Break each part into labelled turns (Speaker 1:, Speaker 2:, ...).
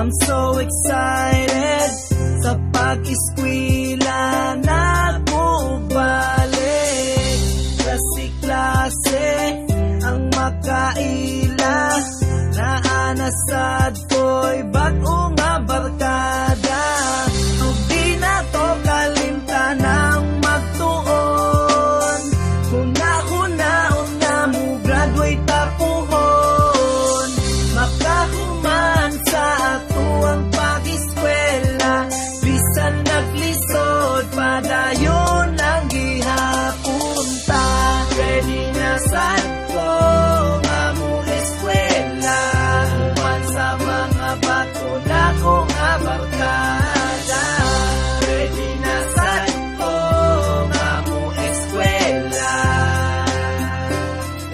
Speaker 1: I'm so excited sa pag-eskwela na bumalik. Klase-klase ang makaila, naanasad ko'y bago nga barkada. Tugdi na to kalimtan ng magtuon, huna-hunaon nga mo graduate tapuhon. Makahuman sa ato ang pag-eskwela, bisan naglisod padayon ang gihapunta. Ready na sad ko nga mo eskwela, human sa mga bato na ko nga barkada. Ready na sad ko nga mo eskwela,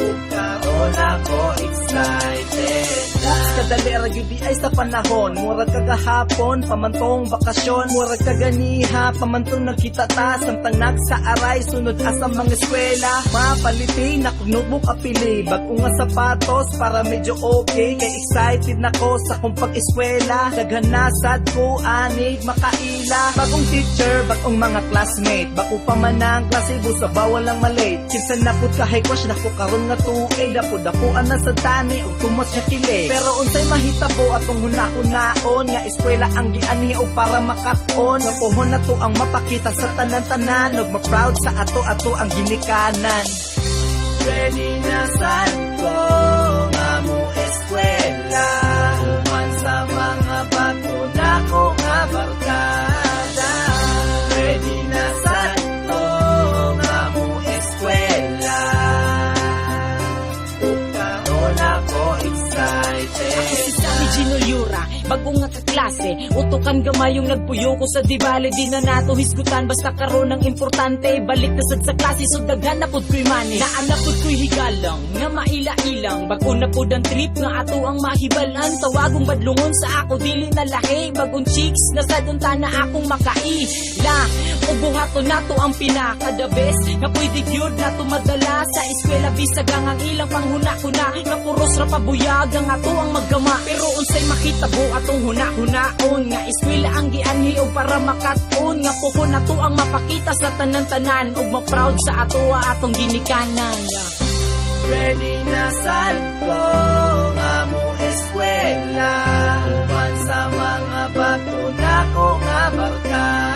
Speaker 1: ug karon ako excited. Kadali ragyo di ay sa panahon, murag kagahapon, pamantong bakasyon, murag kaganiha, pamantong nagkita ta, samtang nagsaaray, sunod asa mga eskwela. Mapaliti na kung notebook apili, bagong nga sapatos para medyo okay, kay excited na ko sa kong pag-eskwela. Daghanasad ko anig makaila, bagong teacher, bagong mga classmate, bago pa man ang klase busa bawal lang malate. Kinsan na pud kahay crush na ko karon nga tuig, dapo-dapuan na sa tani ug tumas nga kili. Pero unsay mahitabo atong hunahon nga eskwela ang giani o para makaton. Nga pohon na to ang mapakita sa tanan-tanan, ug ma-proud sa ato-ato ang ginikanan. Ready na sad ko nga mo eskwela, human sa mga bato na ko nga barkada. Ready na sad ko nga mo eskwela, ug karon ako excited.
Speaker 2: Gino Yura, bago nga kaklase, utokan gamay yung nagpuyo ko sa dibali. Di na nato hisgutan, basta karon ang importante. Balik na sad sa klase, so daghan na pud ko'y money. Naan na pud ko'y higalang, nga maila-ilang. Bago na pud ang trip, nga ato ang mahibalan. Tawagong badlungon sa ako, dili na lahi. Bagong chicks, nasadunta na akong makaila. Ubuhato na to ang pinaka-the best, nga pwede gyud na to madala sa eskwela. Bisag ang ilang panghuna-huna, nga puros ra pabuyag ang ato ang magama. Pero unsay makitabo atong huna-hunaon, nga eskwela ang gianhi og para makaton. Nga puhon na to ang mapakita sa tanan-tanan, ug ma-proud sa ato atong ginikanan.
Speaker 1: Ready na sad ko nga mo eskwela, human sa mga bato na ko nga barkada.